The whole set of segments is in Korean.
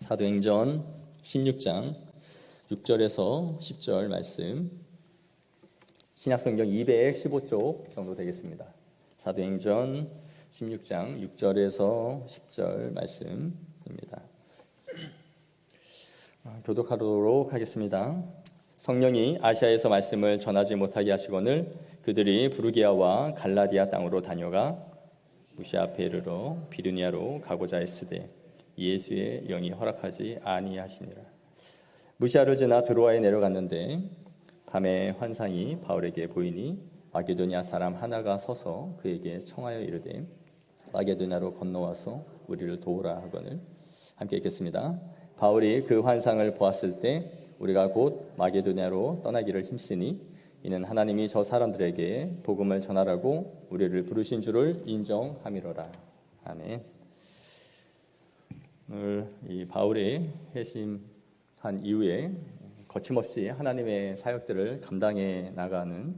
사도행전 16장 6절에서 10절 말씀, 신약성경 215쪽 정도 되겠습니다. 사도행전 16장 6절에서 10절 말씀입니다. 교독하도록 하겠습니다. 성령이 아시아에서 말씀을 전하지 못하게 하시거늘 그들이 부르기아와 갈라디아 땅으로 다녀가 무시아 앞에 이르러 비르니아로 가고자 했으되 예수의 영이 허락하지 아니하시니라. 무시아를 지나 드로아에 내려갔는데 밤에 환상이 바울에게 보이니 마게도냐 사람 하나가 서서 그에게 청하여 이르되 마게도냐로 건너와서 우리를 도우라 하거늘. 함께 읽겠습니다. 바울이 그 환상을 보았을 때 우리가 곧 마게도냐로 떠나기를 힘쓰니 이는 하나님이 저 사람들에게 복음을 전하라고 우리를 부르신 줄을 인정함이로라. 아멘. 오늘 이 바울이 회심한 이후에 거침없이 하나님의 사역들을 감당해 나가는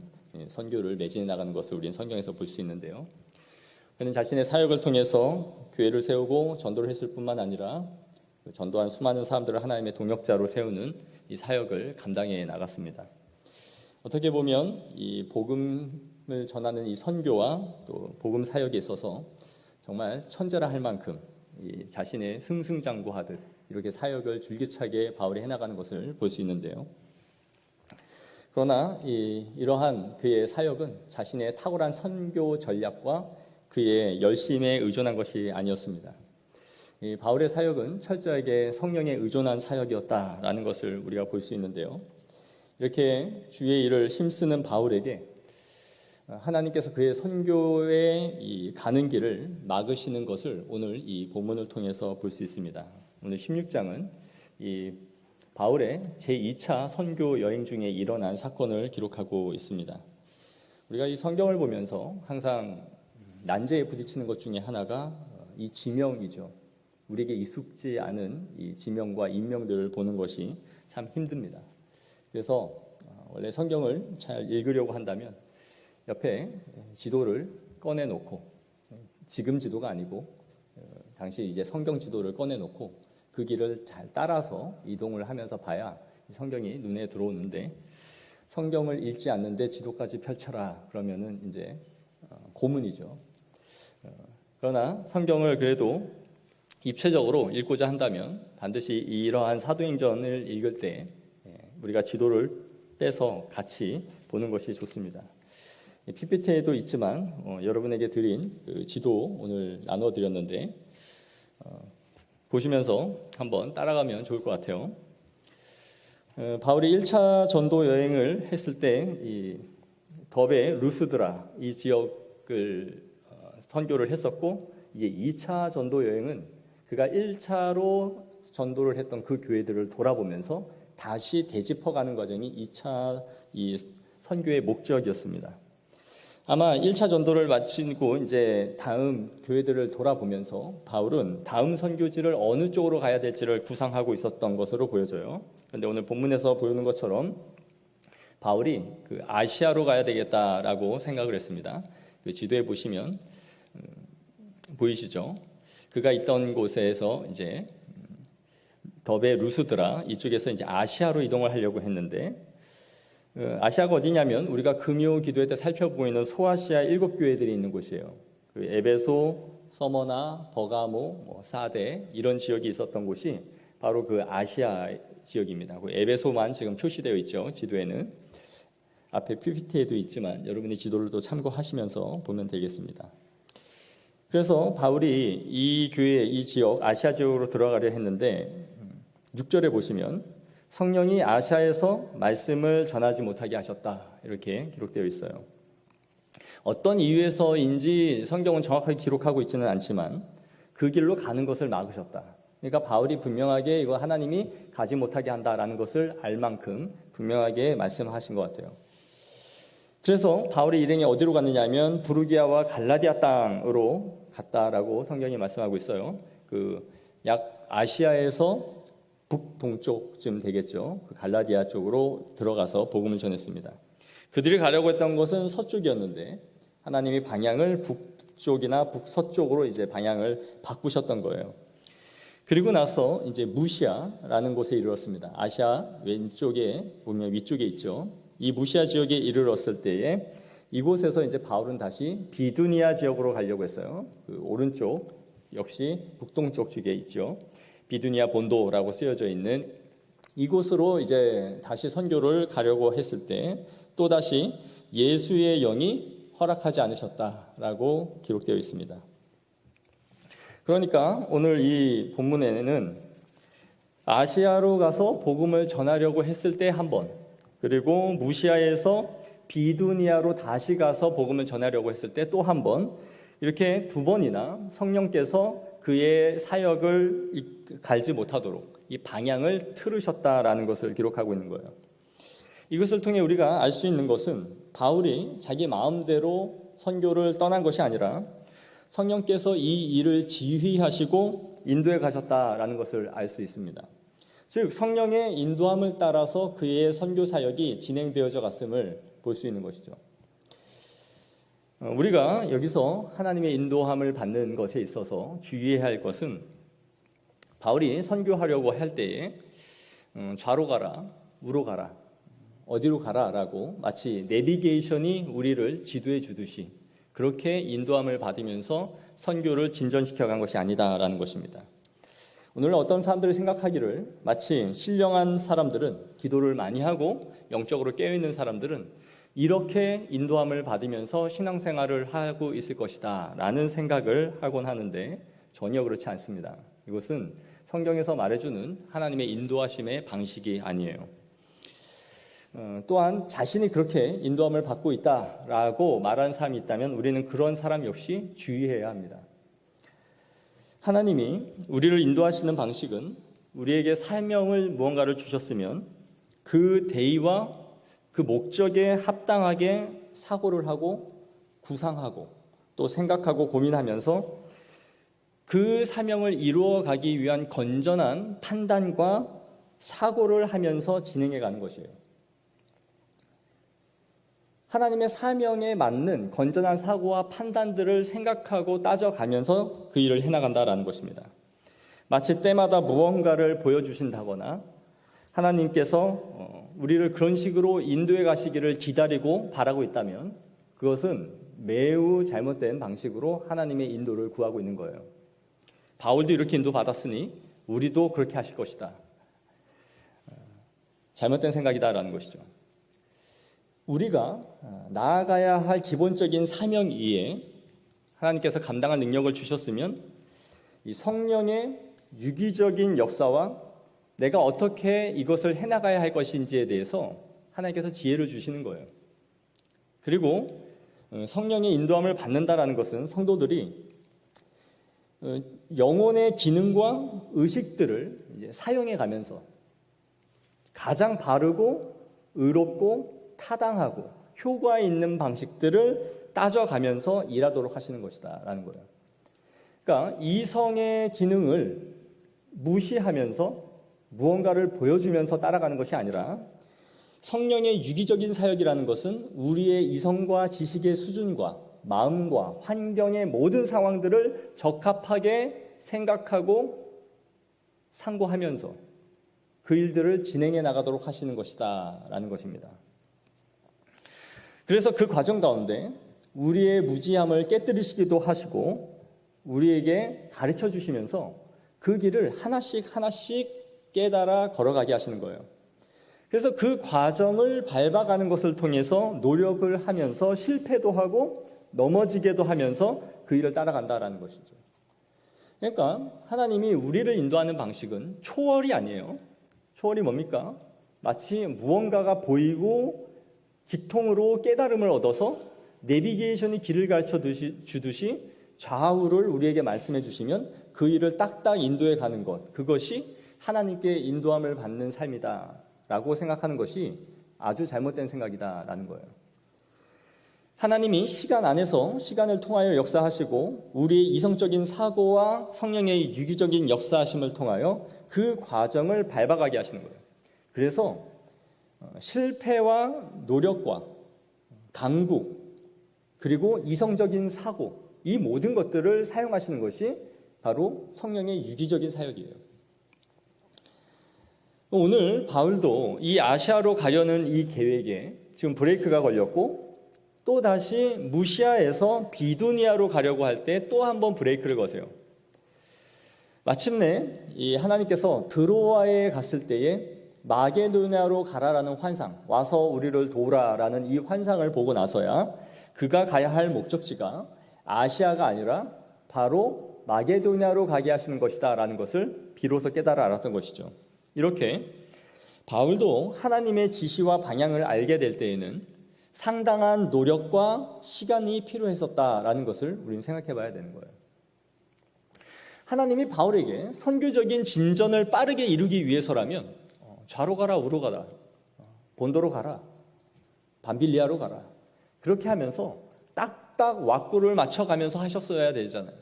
선교를 매진해 나가는 것을 우리는 성경에서 볼 수 있는데요. 그는 자신의 사역을 통해서 교회를 세우고 전도를 했을 뿐만 아니라 전도한 수많은 사람들을 하나님의 동역자로 세우는 이 사역을 감당해 나갔습니다. 어떻게 보면 이 복음을 전하는 이 선교와 또 복음 사역에 있어서 정말 천재라 할 만큼 이 자신의 승승장구하듯 이렇게 사역을 줄기차게 바울이 해나가는 것을 볼 수 있는데요. 그러나 이러한 그의 사역은 자신의 탁월한 선교 전략과 그의 열심에 의존한 것이 아니었습니다. 이 바울의 사역은 철저하게 성령에 의존한 사역이었다라는 것을 우리가 볼 수 있는데요. 이렇게 주의 일을 힘쓰는 바울에게 하나님께서 그의 선교의 이 가는 길을 막으시는 것을 오늘 이 본문을 통해서 볼 수 있습니다. 오늘 16장은 이 바울의 제2차 선교 여행 중에 일어난 사건을 기록하고 있습니다. 우리가 이 성경을 보면서 항상 난제에 부딪히는 것 중에 하나가 이 지명이죠. 우리에게 익숙지 않은 이 지명과 인명들을 보는 것이 참 힘듭니다. 그래서 원래 성경을 잘 읽으려고 한다면 옆에 지도를 꺼내놓고, 지금 지도가 아니고 당시 이제 성경 지도를 꺼내놓고 그 길을 잘 따라서 이동을 하면서 봐야 성경이 눈에 들어오는데, 성경을 읽지 않는데 지도까지 펼쳐라 그러면은 이제 고문이죠. 그러나 성경을 그래도 입체적으로 읽고자 한다면 반드시 이러한 사도행전을 읽을 때 우리가 지도를 빼서 같이 보는 것이 좋습니다. PPT에도 있지만 여러분에게 드린 그 지도 오늘 나눠드렸는데 보시면서 한번 따라가면 좋을 것 같아요. 바울이 1차 전도 여행을 했을 때 이 더베 루스드라 이 지역을 선교를 했었고, 이제 2차 전도 여행은 그가 1차로 전도를 했던 그 교회들을 돌아보면서 다시 되짚어가는 과정이 2차 이 선교의 목적이었습니다. 아마 1차 전도를 마치고 이제 다음 교회들을 돌아보면서 바울은 다음 선교지를 어느 쪽으로 가야 될지를 구상하고 있었던 것으로 보여져요. 그런데 오늘 본문에서 보이는 것처럼 바울이 그 아시아로 가야 되겠다라고 생각을 했습니다. 그 지도에 보시면 보이시죠? 그가 있던 곳에서 이제 더베 루스드라 이쪽에서 이제 아시아로 이동을 하려고 했는데, 아시아가 어디냐면 우리가 금요 기도회 때 살펴보이는 소아시아 7교회들이 있는 곳이에요. 그 에베소, 서머나, 버가모, 사데 이런 지역이 있었던 곳이 바로 그 아시아 지역입니다. 그 에베소만 지금 표시되어 있죠. 지도에는 앞에 PPT에도 있지만 여러분이 지도를 또 참고하시면서 보면 되겠습니다. 그래서 바울이 이 교회, 이 지역, 아시아 지역으로 들어가려 했는데 6절에 보시면 성령이 아시아에서 말씀을 전하지 못하게 하셨다 이렇게 기록되어 있어요. 어떤 이유에서인지 성경은 정확하게 기록하고 있지는 않지만 그 길로 가는 것을 막으셨다. 그러니까 바울이 분명하게 이거 하나님이 가지 못하게 한다라는 것을 알 만큼 분명하게 말씀하신 것 같아요. 그래서 바울이 일행이 어디로 갔느냐 하면 부르기아와 갈라디아 땅으로 갔다라고 성경이 말씀하고 있어요. 그 약 아시아에서 북동쪽쯤 되겠죠. 그 갈라디아 쪽으로 들어가서 복음을 전했습니다. 그들이 가려고 했던 것은 서쪽이었는데 하나님이 방향을 북쪽이나 북서쪽으로 이제 방향을 바꾸셨던 거예요. 그리고 나서 이제 무시아라는 곳에 이르렀습니다. 아시아 왼쪽에 보면 위쪽에 있죠. 이 무시아 지역에 이르렀을 때에 이곳에서 이제 바울은 다시 비두니아 지역으로 가려고 했어요. 그 오른쪽 역시 북동쪽 쪽에 있죠. 비두니아 본도라고 쓰여져 있는 이곳으로 이제 다시 선교를 가려고 했을 때 또다시 예수의 영이 허락하지 않으셨다라고 기록되어 있습니다. 그러니까 오늘 이 본문에는 아시아로 가서 복음을 전하려고 했을 때 한 번, 그리고 무시아에서 비두니아로 다시 가서 복음을 전하려고 했을 때 또 한 번, 이렇게 두 번이나 성령께서 그의 사역을 갈지 못하도록 이 방향을 틀으셨다라는 것을 기록하고 있는 거예요. 이것을 통해 우리가 알 수 있는 것은 바울이 자기 마음대로 선교를 떠난 것이 아니라 성령께서 이 일을 지휘하시고 인도해 가셨다라는 것을 알 수 있습니다. 즉 성령의 인도함을 따라서 그의 선교 사역이 진행되어져 갔음을 볼 수 있는 것이죠. 우리가 여기서 하나님의 인도함을 받는 것에 있어서 주의해야 할 것은 바울이 선교하려고 할 때에 좌로 가라, 우로 가라, 어디로 가라라고 마치 내비게이션이 우리를 지도해 주듯이 그렇게 인도함을 받으면서 선교를 진전시켜 간 것이 아니다라는 것입니다. 오늘 어떤 사람들이 생각하기를 마치 신령한 사람들은 기도를 많이 하고 영적으로 깨어있는 사람들은 이렇게 인도함을 받으면서 신앙생활을 하고 있을 것이다 라는 생각을 하곤 하는데 전혀 그렇지 않습니다. 이것은 성경에서 말해주는 하나님의 인도하심의 방식이 아니에요. 또한 자신이 그렇게 인도함을 받고 있다라고 말하는 사람이 있다면 우리는 그런 사람 역시 주의해야 합니다. 하나님이 우리를 인도하시는 방식은 우리에게 사명을 무언가를 주셨으면 그 대의와 그 목적에 합당하게 사고를 하고 구상하고 또 생각하고 고민하면서 그 사명을 이루어가기 위한 건전한 판단과 사고를 하면서 진행해 가는 것이에요. 하나님의 사명에 맞는 건전한 사고와 판단들을 생각하고 따져가면서 그 일을 해나간다라는 것입니다. 마치 때마다 무언가를 보여주신다거나 하나님께서 우리를 그런 식으로 인도해 가시기를 기다리고 바라고 있다면 그것은 매우 잘못된 방식으로 하나님의 인도를 구하고 있는 거예요. 바울도 이렇게 인도받았으니 우리도 그렇게 하실 것이다. 잘못된 생각이다라는 것이죠. 우리가 나아가야 할 기본적인 사명 위에 하나님께서 감당할 능력을 주셨으면 이 성령의 유기적인 역사와 내가 어떻게 이것을 해나가야 할 것인지에 대해서 하나님께서 지혜를 주시는 거예요. 그리고 성령의 인도함을 받는다라는 것은 성도들이 영혼의 기능과 의식들을 이제 사용해 가면서 가장 바르고 의롭고 타당하고 효과 있는 방식들을 따져가면서 일하도록 하시는 것이다 라는 거예요. 그러니까 이성의 기능을 무시하면서 무언가를 보여주면서 따라가는 것이 아니라 성령의 유기적인 사역이라는 것은 우리의 이성과 지식의 수준과 마음과 환경의 모든 상황들을 적합하게 생각하고 상고하면서 그 일들을 진행해 나가도록 하시는 것이다 라는 것입니다. 그래서 그 과정 가운데 우리의 무지함을 깨뜨리시기도 하시고 우리에게 가르쳐 주시면서 그 길을 하나씩 하나씩 깨달아 걸어가게 하시는 거예요. 그래서 그 과정을 밟아가는 것을 통해서 노력을 하면서 실패도 하고 넘어지게도 하면서 그 일을 따라간다라는 것이죠. 그러니까 하나님이 우리를 인도하는 방식은 초월이 아니에요. 초월이 뭡니까? 마치 무언가가 보이고 직통으로 깨달음을 얻어서 내비게이션이 길을 가르쳐 주듯이 좌우를 우리에게 말씀해 주시면 그 일을 딱딱 인도해 가는 것, 그것이 하나님께 인도함을 받는 삶이다 라고 생각하는 것이 아주 잘못된 생각이다라는 거예요. 하나님이 시간 안에서 시간을 통하여 역사하시고 우리의 이성적인 사고와 성령의 유기적인 역사하심을 통하여 그 과정을 밟아가게 하시는 거예요. 그래서 실패와 노력과 강구 그리고 이성적인 사고 이 모든 것들을 사용하시는 것이 바로 성령의 유기적인 사역이에요. 오늘 바울도 이 아시아로 가려는 이 계획에 지금 브레이크가 걸렸고 또 다시 무시아에서 비두니아로 가려고 할 때 또 한 번 브레이크를 거세요. 마침내 이 하나님께서 드로아에 갔을 때에 마게도냐로 가라라는 환상, 와서 우리를 도우라라는 이 환상을 보고 나서야 그가 가야 할 목적지가 아시아가 아니라 바로 마게도냐로 가게 하시는 것이다 라는 것을 비로소 깨달아 알았던 것이죠. 이렇게 바울도 하나님의 지시와 방향을 알게 될 때에는 상당한 노력과 시간이 필요했었다라는 것을 우리는 생각해 봐야 되는 거예요. 하나님이 바울에게 선교적인 진전을 빠르게 이루기 위해서라면 좌로 가라 우로 가라 본도로 가라 밤빌리아로 가라 그렇게 하면서 딱딱 왁구를 맞춰가면서 하셨어야 되잖아요.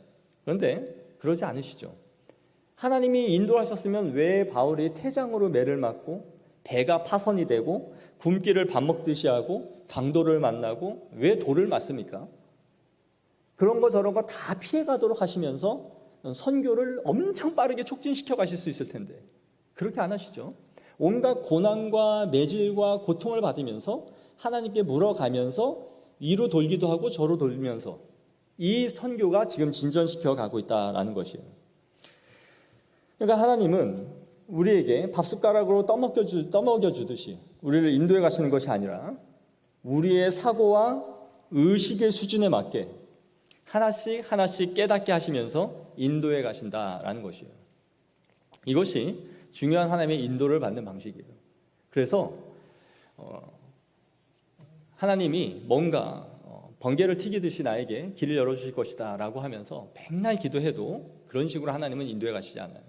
그런데 그러지 않으시죠. 하나님이 인도하셨으면 왜 바울이 태장으로 매를 맞고 배가 파선이 되고 굶기를 밥 먹듯이 하고 강도를 만나고 왜 돌을 맞습니까? 그런 거 저런 거 다 피해가도록 하시면서 선교를 엄청 빠르게 촉진시켜 가실 수 있을 텐데 그렇게 안 하시죠. 온갖 고난과 매질과 고통을 받으면서 하나님께 물어가면서 위로 돌기도 하고 저로 돌면서 이 선교가 지금 진전시켜 가고 있다는 것이에요. 그러니까 하나님은 우리에게 밥숟가락으로 떠먹여주듯이 우리를 인도해 가시는 것이 아니라 우리의 사고와 의식의 수준에 맞게 하나씩 하나씩 깨닫게 하시면서 인도해 가신다라는 것이에요. 이것이 중요한 하나님의 인도를 받는 방식이에요. 그래서 하나님이 뭔가 번개를 튀기듯이 나에게 길을 열어주실 것이다 라고 하면서 맨날 기도해도 그런 식으로 하나님은 인도해 가시지 않아요.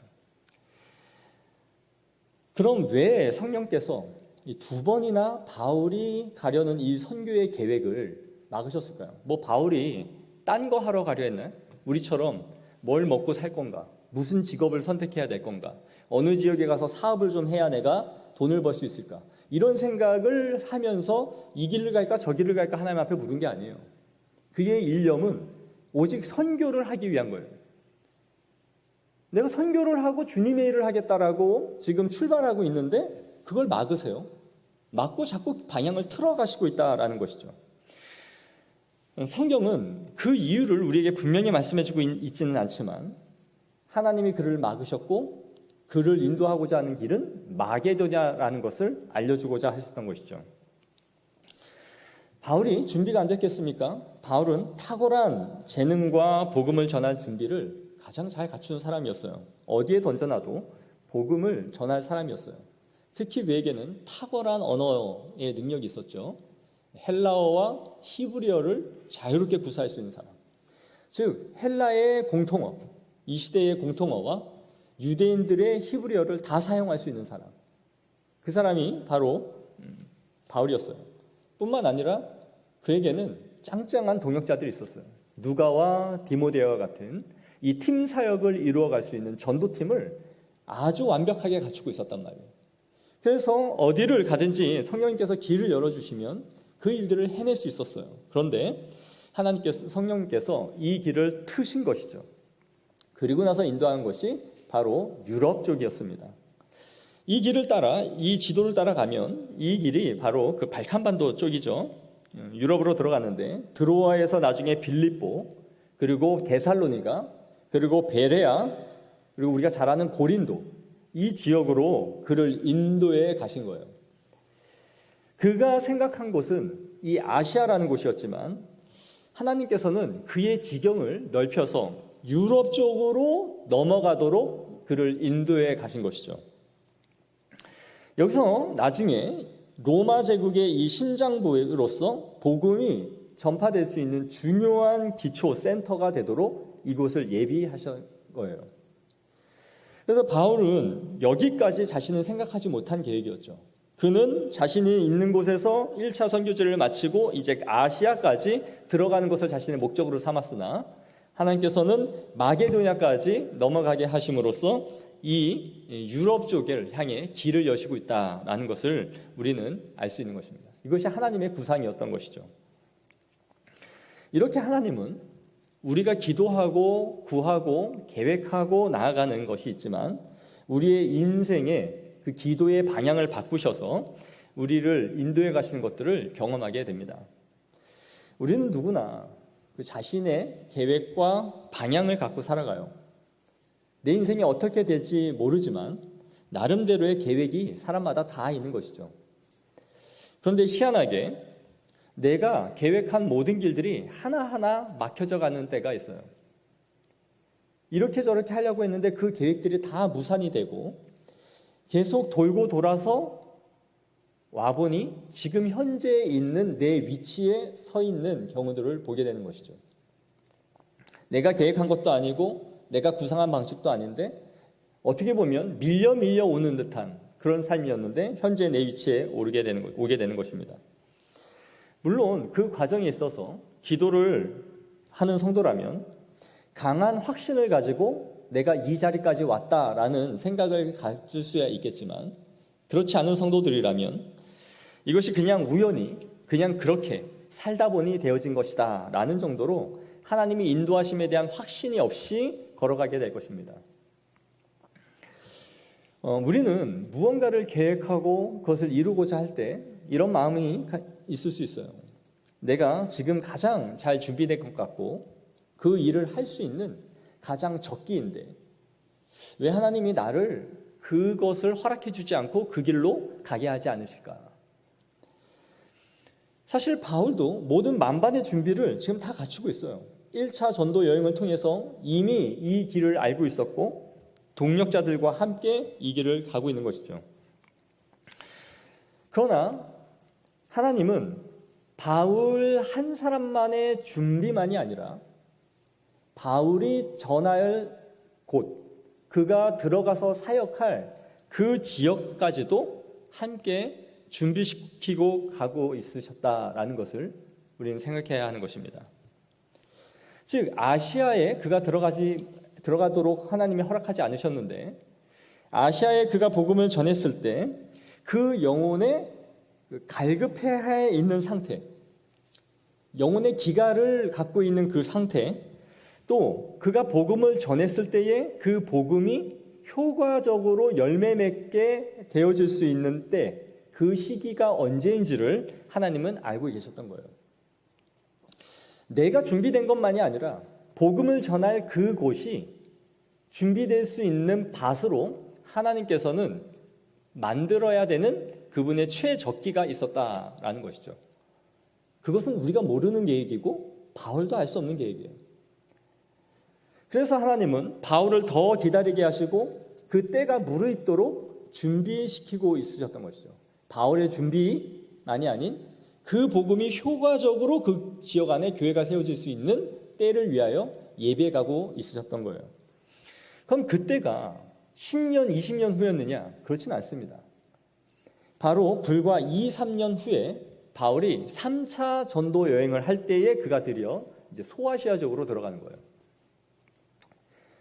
그럼 왜 성령께서 이 2번이나 바울이 가려는 이 선교의 계획을 막으셨을까요? 뭐 바울이 딴 거 하러 가려 했나요? 우리처럼 뭘 먹고 살 건가? 무슨 직업을 선택해야 될 건가? 어느 지역에 가서 사업을 좀 해야 내가 돈을 벌 수 있을까? 이런 생각을 하면서 이 길을 갈까 저 길을 갈까 하나님 앞에 물은 게 아니에요. 그의 일념은 오직 선교를 하기 위한 거예요. 내가 선교를 하고 주님의 일을 하겠다라고 지금 출발하고 있는데 그걸 막으세요. 막고 자꾸 방향을 틀어 가시고 있다라는 것이죠. 성경은 그 이유를 우리에게 분명히 말씀해주고 있지는 않지만 하나님이 그를 막으셨고 그를 인도하고자 하는 길은 마게도냐라는 것을 알려주고자 하셨던 것이죠. 바울이 준비가 안 됐겠습니까? 바울은 탁월한 재능과 복음을 전할 준비를 가장 잘 갖추는 사람이었어요. 어디에 던져놔도 복음을 전할 사람이었어요. 특히 그에게는 탁월한 언어의 능력이 있었죠. 헬라어와 히브리어를 자유롭게 구사할 수 있는 사람. 즉 헬라의 공통어, 이 시대의 공통어와 유대인들의 히브리어를 다 사용할 수 있는 사람. 그 사람이 바로 바울이었어요. 뿐만 아니라 그에게는 짱짱한 동역자들이 있었어요. 누가와 디모데와 같은 이 팀 사역을 이루어갈 수 있는 전도팀을 아주 완벽하게 갖추고 있었단 말이에요. 그래서 어디를 가든지 성령님께서 길을 열어주시면 그 일들을 해낼 수 있었어요. 그런데 성령님께서 이 길을 트신 것이죠. 그리고 나서 인도한 것이 바로 유럽 쪽이었습니다. 이 길을 따라, 이 지도를 따라가면 이 길이 바로 그 발칸반도 쪽이죠. 유럽으로 들어갔는데 드로아에서 나중에 빌립보, 그리고 데살로니가, 그리고 베레아, 그리고 우리가 잘 아는 고린도, 이 지역으로 그를 인도해 가신 거예요. 그가 생각한 곳은 이 아시아라는 곳이었지만 하나님께서는 그의 지경을 넓혀서 유럽 쪽으로 넘어가도록 그를 인도해 가신 것이죠. 여기서 나중에 로마 제국의 이 심장부로서 복음이 전파될 수 있는 중요한 기초 센터가 되도록 이곳을 예비하신 거예요. 그래서 바울은 여기까지 자신은 생각하지 못한 계획이었죠. 그는 자신이 있는 곳에서 1차 선교지를 마치고 이제 아시아까지 들어가는 것을 자신의 목적으로 삼았으나 하나님께서는 마게도냐까지 넘어가게 하심으로써 이 유럽 쪽을 향해 길을 여시고 있다는 것을 우리는 알 수 있는 것입니다. 이것이 하나님의 구상이었던 것이죠. 이렇게 하나님은 우리가 기도하고 구하고 계획하고 나아가는 것이 있지만 우리의 인생의 그 기도의 방향을 바꾸셔서 우리를 인도해 가시는 것들을 경험하게 됩니다. 우리는 누구나 그 자신의 계획과 방향을 갖고 살아가요. 내 인생이 어떻게 될지 모르지만 나름대로의 계획이 사람마다 다 있는 것이죠. 그런데 희한하게 내가 계획한 모든 길들이 하나하나 막혀져 가는 때가 있어요. 이렇게 저렇게 하려고 했는데 그 계획들이 다 무산이 되고 계속 돌고 돌아서 와보니 지금 현재 있는 내 위치에 서 있는 경우들을 보게 되는 것이죠. 내가 계획한 것도 아니고 내가 구상한 방식도 아닌데 어떻게 보면 밀려 오는 듯한 그런 삶이었는데 현재 내 위치에 오게 되는 것입니다. 물론 그 과정에 있어서 기도를 하는 성도라면 강한 확신을 가지고 내가 이 자리까지 왔다라는 생각을 가질 수야 있겠지만 그렇지 않은 성도들이라면 이것이 그냥 우연히 그냥 그렇게 살다 보니 되어진 것이다 라는 정도로 하나님이 인도하심에 대한 확신이 없이 걸어가게 될 것입니다. 우리는 무언가를 계획하고 그것을 이루고자 할 때 이런 마음이 있을 수 있어요. 내가 지금 가장 잘 준비된 것 같고 그 일을 할 수 있는 가장 적기인데 왜 하나님이 나를 그것을 허락해 주지 않고 그 길로 가게 하지 않으실까? 사실 바울도 모든 만반의 준비를 지금 다 갖추고 있어요. 1차 전도 여행을 통해서 이미 이 길을 알고 있었고 동력자들과 함께 이 길을 가고 있는 것이죠. 그러나 하나님은 바울 한 사람만의 준비만이 아니라 바울이 전할 곳, 그가 들어가서 사역할 그 지역까지도 함께 준비시키고 가고 있으셨다라는 것을 우리는 생각해야 하는 것입니다. 즉 아시아에 그가 들어가도록 하나님이 허락하지 않으셨는데 아시아에 그가 복음을 전했을 때 그 영혼의 갈급해 있는 상태, 영혼의 기갈을 갖고 있는 그 상태, 또 그가 복음을 전했을 때에 그 복음이 효과적으로 열매 맺게 되어질 수 있는 때, 그 시기가 언제인지를 하나님은 알고 계셨던 거예요. 내가 준비된 것만이 아니라 복음을 전할 그곳이 준비될 수 있는 밭으로 하나님께서는 만들어야 되는 그분의 최적기가 있었다라는 것이죠. 그것은 우리가 모르는 계획이고 바울도 알 수 없는 계획이에요. 그래서 하나님은 바울을 더 기다리게 하시고 그 때가 무르익도록 준비시키고 있으셨던 것이죠. 바울의 준비만이 아닌 그 복음이 효과적으로 그 지역 안에 교회가 세워질 수 있는 때를 위하여 예배가고 있으셨던 거예요. 그럼 그때가 10년, 20년 후였느냐? 그렇진 않습니다. 바로 불과 2, 3년 후에 바울이 3차 전도 여행을 할 때에 그가 드디어 이제 소아시아 쪽으로 들어가는 거예요.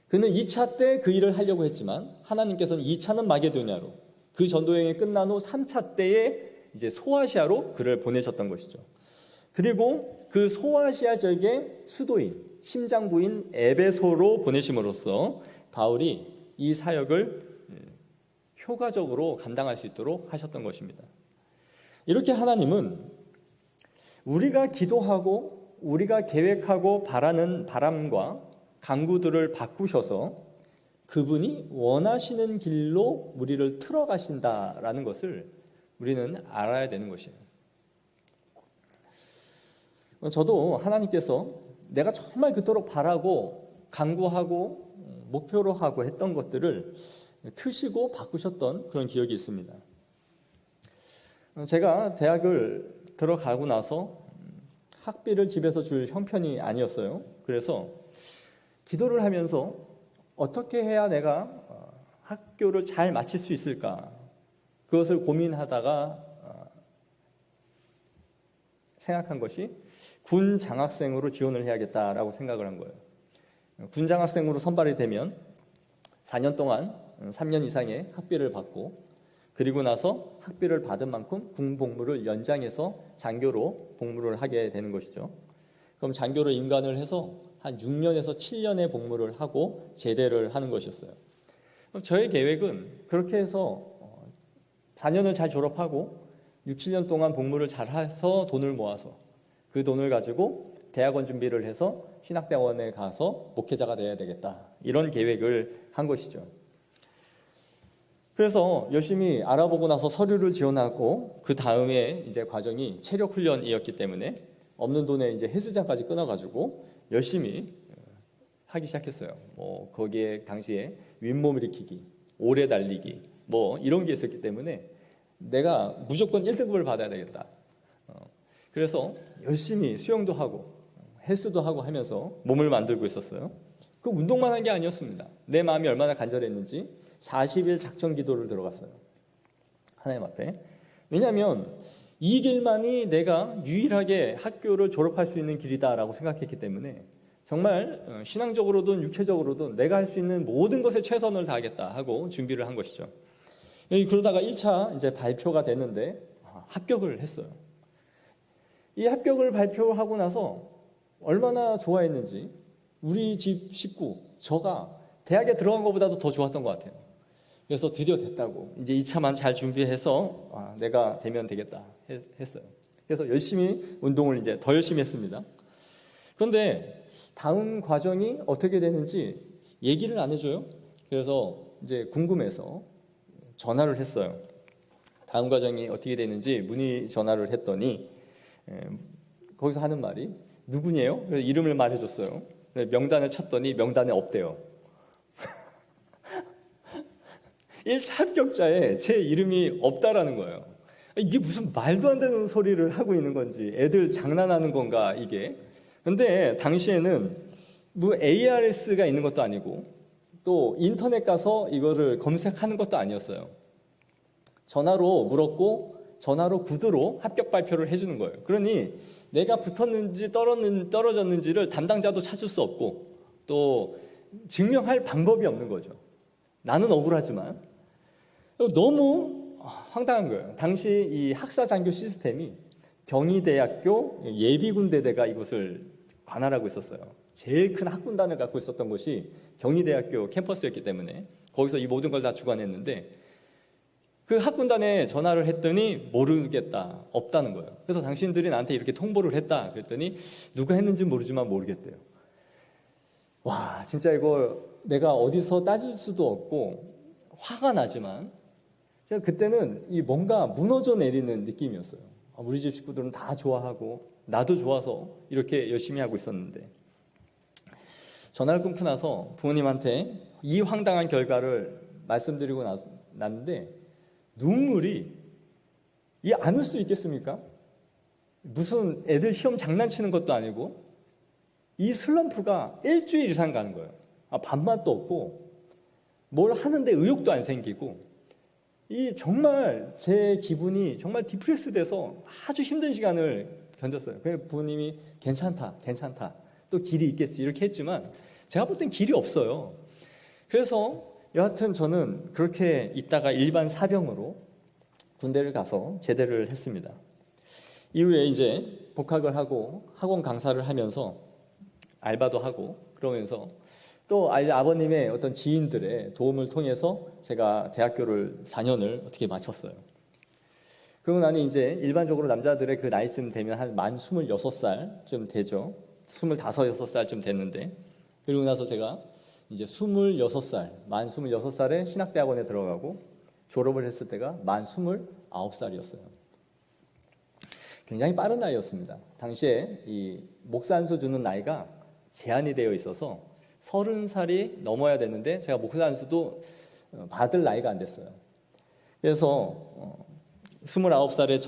그는 2차 때 그 일을 하려고 했지만 하나님께서는 2차는 마게도냐로, 그 전도 여행이 끝난 후 3차 때에 이제 소아시아로 그를 보내셨던 것이죠. 그리고 그 소아시아 지역의 수도인, 심장부인 에베소로 보내심으로써 바울이 이 사역을 효과적으로 감당할 수 있도록 하셨던 것입니다. 이렇게 하나님은 우리가 기도하고 우리가 계획하고 바라는 바람과 간구들을 바꾸셔서 그분이 원하시는 길로 우리를 틀어가신다라는 것을 우리는 알아야 되는 것이에요. 저도 하나님께서 내가 정말 그토록 바라고 간구하고 목표로 하고 했던 것들을 트시고 바꾸셨던 그런 기억이 있습니다. 제가 대학을 들어가고 나서 학비를 집에서 줄 형편이 아니었어요. 그래서 기도를 하면서 어떻게 해야 내가 학교를 잘 마칠 수 있을까? 그것을 고민하다가 생각한 것이 군 장학생으로 지원을 해야겠다라고 생각을 한 거예요. 군 장학생으로 선발이 되면 4년 동안 3년 이상의 학비를 받고 그리고 나서 학비를 받은 만큼 군 복무를 연장해서 장교로 복무를 하게 되는 것이죠. 그럼 장교로 임관을 해서 한 6년에서 7년의 복무를 하고 제대를 하는 것이었어요. 저의 계획은 그렇게 해서 4년을 잘 졸업하고 6, 7년 동안 복무를 잘 해서 돈을 모아서 그 돈을 가지고 대학원 준비를 해서 신학대학원에 가서 목회자가 되어야 되겠다, 이런 계획을 한 것이죠. 그래서 열심히 알아보고 나서 서류를 지원하고 그 다음에 이제 과정이 체력 훈련이었기 때문에 없는 돈에 이제 헬스장까지 끊어가지고 열심히 하기 시작했어요. 뭐 거기에 당시에 윗몸 일으키기, 오래 달리기, 뭐 이런 게 있었기 때문에 내가 무조건 1등급을 받아야 되겠다. 그래서 열심히 수영도 하고 헬스도 하고 하면서 몸을 만들고 있었어요. 그 운동만 한 게 아니었습니다. 내 마음이 얼마나 간절했는지 40일 작전 기도를 들어갔어요. 하나님 앞에. 왜냐하면 이 길만이 내가 유일하게 학교를 졸업할 수 있는 길이다라고 생각했기 때문에 정말 신앙적으로든 육체적으로든 내가 할 수 있는 모든 것에 최선을 다하겠다 하고 준비를 한 것이죠. 그러다가 1차 이제 발표가 됐는데 합격을 했어요. 이 합격을 발표하고 나서 얼마나 좋아했는지 우리 집 식구, 저가 대학에 들어간 것보다도 더 좋았던 것 같아요. 그래서 드디어 됐다고, 이제 2차만 잘 준비해서 내가 되면 되겠다 했어요. 그래서 열심히 운동을 이제 더 열심히 했습니다. 그런데 다음 과정이 어떻게 되는지 얘기를 안 해줘요. 그래서 이제 궁금해서 전화를 했어요. 다음 과정이 어떻게 되는지 문의 전화를 했더니 거기서 하는 말이 누구냐요? 그래서 이름을 말해줬어요. 명단을 쳤더니 명단에 없대요. 1차 합격자에 제 이름이 없다라는 거예요. 이게 무슨 말도 안 되는 소리를 하고 있는 건지, 애들 장난하는 건가 이게. 근데 당시에는 뭐 ARS가 있는 것도 아니고 또 인터넷 가서 이거를 검색하는 것도 아니었어요. 전화로 물었고 전화로 구두로 합격 발표를 해주는 거예요. 그러니 내가 붙었는지 떨어졌는지를 담당자도 찾을 수 없고 또 증명할 방법이 없는 거죠. 나는 억울하지만. 너무 황당한 거예요. 당시 이 학사장교 시스템이 경희대학교 예비군대대가 이곳을 관할하고 있었어요. 제일 큰 학군단을 갖고 있었던 곳이 경희대학교 캠퍼스였기 때문에 거기서 이 모든 걸 다 주관했는데 그 학군단에 전화를 했더니 모르겠다, 없다는 거예요. 그래서 당신들이 나한테 이렇게 통보를 했다 그랬더니 누가 했는지 모르지만 모르겠대요. 와, 진짜 이거 내가 어디서 따질 수도 없고 화가 나지만 제가 그때는 이 뭔가 무너져 내리는 느낌이었어요. 우리 집 식구들은 다 좋아하고 나도 좋아서 이렇게 열심히 하고 있었는데 전화를 끊고 나서 부모님한테 이 황당한 결과를 말씀드리고 났는데 눈물이 안 울 수 있겠습니까? 무슨 애들 시험 장난치는 것도 아니고 이 슬럼프가 일주일 이상 가는 거예요. 밥맛도 없고 뭘 하는데 의욕도 안 생기고 이 정말 제 기분이 정말 디프레스 돼서 아주 힘든 시간을 견뎠어요. 그래서 부모님이 괜찮다 또 길이 있겠지 이렇게 했지만 제가 볼 땐 길이 없어요. 그래서 여하튼 저는 그렇게 있다가 일반 사병으로 군대를 가서 제대를 했습니다. 이후에 이제 복학을 하고 학원 강사를 하면서 알바도 하고 그러면서 또 아버님의 어떤 지인들의 도움을 통해서 제가 대학교를 4년을 어떻게 마쳤어요. 그러고 나니 이제 일반적으로 남자들의 그 나이쯤 되면 한 만 26살쯤 되죠. 25, 6살쯤 됐는데 그리고 나서 제가 이제 26살, 만 26살에 신학대학원에 들어가고 졸업을 했을 때가 만 29살이었어요. 굉장히 빠른 나이였습니다. 당시에 이 목산수 주는 나이가 제한이 되어 있어서 30살이 넘어야 되는데 제가 목산수도 받을 나이가 안 됐어요. 그래서 29살에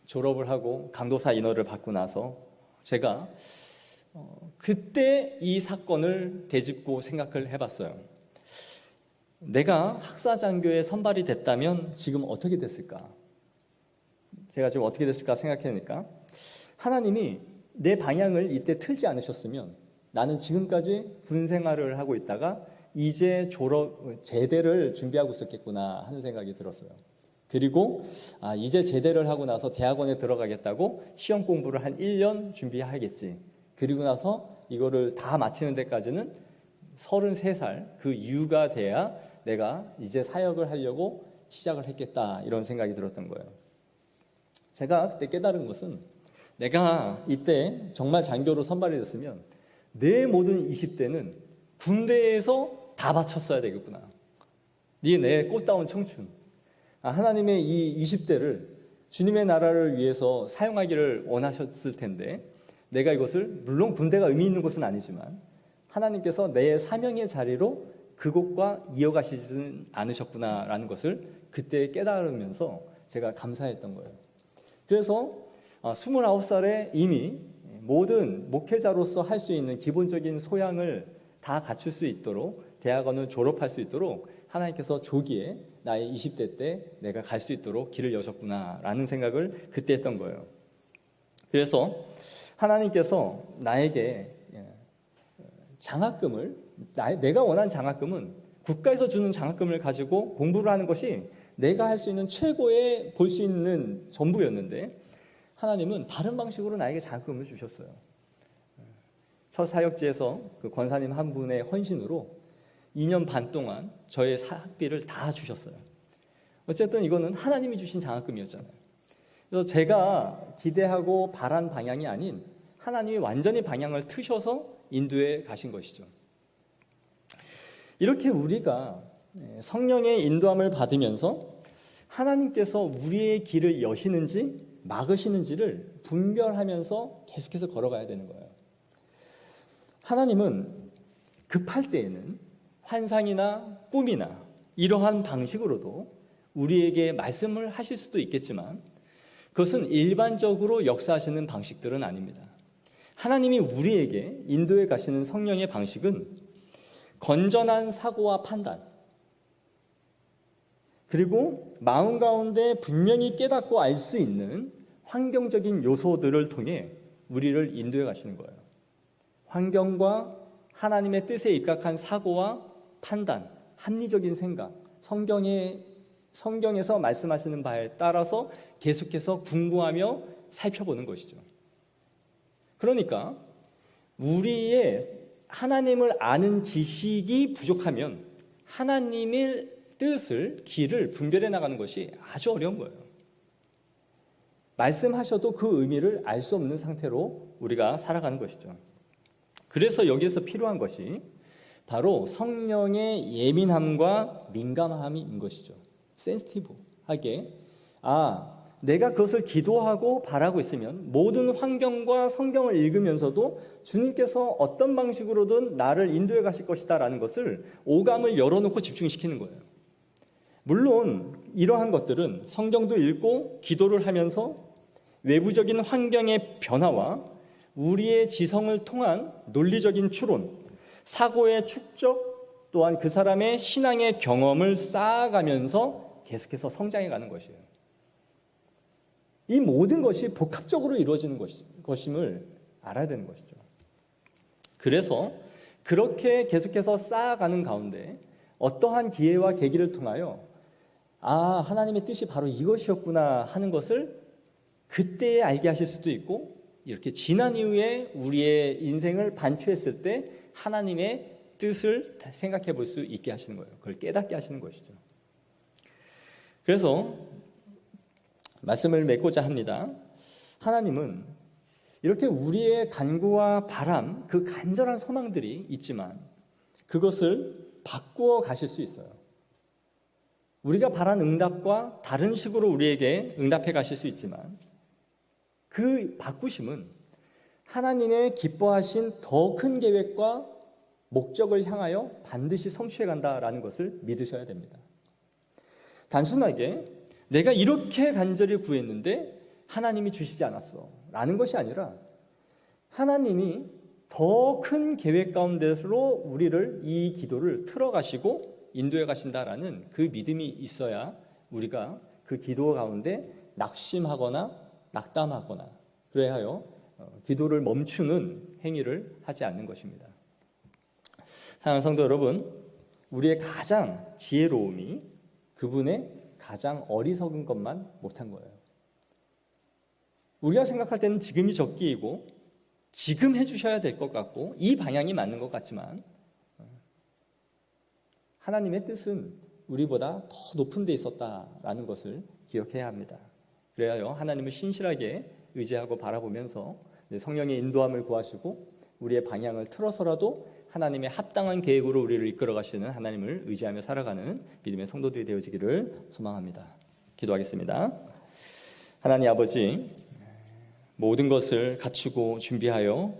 졸업을 하고 강도사 인허를 받고 나서 제가 그때 이 사건을 되짚고 생각을 해봤어요. 내가 학사장교에 선발이 됐다면 지금 어떻게 됐을까? 제가 지금 어떻게 됐을까 생각해보니까 하나님이 내 방향을 이때 틀지 않으셨으면 나는 지금까지 군 생활을 하고 있다가 이제 제대를 준비하고 있었겠구나 하는 생각이 들었어요. 그리고 이제 제대를 하고 나서 대학원에 들어가겠다고 시험 공부를 한 1년 준비하겠지. 그리고 나서 이거를 다 마치는 데까지는 33살 그 이유가 돼야 내가 이제 사역을 하려고 시작을 했겠다, 이런 생각이 들었던 거예요. 제가 그때 깨달은 것은 내가 이때 정말 장교로 선발이 됐으면 내 모든 20대는 군대에서 다 바쳤어야 되겠구나. 내 꽃다운 청춘, 하나님의 이 20대를 주님의 나라를 위해서 사용하기를 원하셨을 텐데 내가 이것을, 물론 군대가 의미 있는 것은 아니지만 하나님께서 내 사명의 자리로 그곳과 이어가시지는 않으셨구나라는 것을 그때 깨달으면서 제가 감사했던 거예요. 그래서 29살에 이미 모든 목회자로서 할 수 있는 기본적인 소양을 다 갖출 수 있도록, 대학원을 졸업할 수 있도록 하나님께서 조기에 나의 20대 때 내가 갈 수 있도록 길을 여셨구나라는 생각을 그때 했던 거예요. 그래서 하나님께서 나에게 장학금을, 내가 원하는 장학금은 국가에서 주는 장학금을 가지고 공부를 하는 것이 내가 할 수 있는 최고의 볼 수 있는 전부였는데 하나님은 다른 방식으로 나에게 장학금을 주셨어요. 첫 사역지에서 그 권사님 한 분의 헌신으로 2년 반 동안 저의 학비를 다 주셨어요. 어쨌든 이거는 하나님이 주신 장학금이었잖아요. 그래서 제가 기대하고 바란 방향이 아닌 하나님이 완전히 방향을 트셔서 인도에 가신 것이죠. 이렇게 우리가 성령의 인도함을 받으면서 하나님께서 우리의 길을 여시는지 막으시는지를 분별하면서 계속해서 걸어가야 되는 거예요. 하나님은 급할 때에는 환상이나 꿈이나 이러한 방식으로도 우리에게 말씀을 하실 수도 있겠지만 그것은 일반적으로 역사하시는 방식들은 아닙니다. 하나님이 우리에게 인도해 가시는 성령의 방식은 건전한 사고와 판단, 그리고 마음 가운데 분명히 깨닫고 알 수 있는 환경적인 요소들을 통해 우리를 인도해 가시는 거예요. 환경과 하나님의 뜻에 입각한 사고와 판단, 합리적인 생각, 성경에서 말씀하시는 바에 따라서 계속해서 궁구하며 살펴보는 것이죠. 그러니까 우리의 하나님을 아는 지식이 부족하면 하나님의 뜻을, 길을 분별해 나가는 것이 아주 어려운 거예요. 말씀하셔도 그 의미를 알 수 없는 상태로 우리가 살아가는 것이죠. 그래서 여기에서 필요한 것이 바로 성령의 예민함과 민감함인 것이죠. 센시티브하게, 내가 그것을 기도하고 바라고 있으면 모든 환경과 성경을 읽으면서도 주님께서 어떤 방식으로든 나를 인도해 가실 것이다 라는 것을 오감을 열어놓고 집중시키는 거예요. 물론 이러한 것들은 성경도 읽고 기도를 하면서 외부적인 환경의 변화와 우리의 지성을 통한 논리적인 추론, 사고의 축적, 또한 그 사람의 신앙의 경험을 쌓아가면서 계속해서 성장해가는 것이에요. 이 모든 것이 복합적으로 이루어지는 것임을 알아야 되는 것이죠. 그래서 그렇게 계속해서 쌓아가는 가운데 어떠한 기회와 계기를 통하여 하나님의 뜻이 바로 이것이었구나 하는 것을 그때에 알게 하실 수도 있고, 이렇게 지난 이후에 우리의 인생을 반추했을 때 하나님의 뜻을 생각해 볼 수 있게 하시는 거예요. 그걸 깨닫게 하시는 것이죠. 그래서 말씀을 맺고자 합니다. 하나님은 이렇게 우리의 간구와 바람, 그 간절한 소망들이 있지만 그것을 바꾸어 가실 수 있어요. 우리가 바란 응답과 다른 식으로 우리에게 응답해 가실 수 있지만 그 바꾸심은 하나님의 기뻐하신 더 큰 계획과 목적을 향하여 반드시 성취해 간다라는 것을 믿으셔야 됩니다. 단순하게 내가 이렇게 간절히 구했는데 하나님이 주시지 않았어 라는 것이 아니라 하나님이 더 큰 계획 가운데로 우리를, 이 기도를 틀어가시고 인도해 가신다라는 그 믿음이 있어야 우리가 그 기도 가운데 낙심하거나 낙담하거나 그래야 하여 기도를 멈추는 행위를 하지 않는 것입니다. 사랑하는 성도 여러분, 우리의 가장 지혜로움이 그분의 가장 어리석은 것만 못한 거예요. 우리가 생각할 때는 지금이 적기이고 지금 해주셔야 될 것 같고 이 방향이 맞는 것 같지만 하나님의 뜻은 우리보다 더 높은 데 있었다라는 것을 기억해야 합니다. 그래야요 하나님을 신실하게 의지하고 바라보면서 성령의 인도함을 구하시고 우리의 방향을 틀어서라도 하나님의 합당한 계획으로 우리를 이끌어 가시는 하나님을 의지하며 살아가는 믿음의 성도들이 되어지기를 소망합니다. 기도하겠습니다. 하나님 아버지, 모든 것을 갖추고 준비하여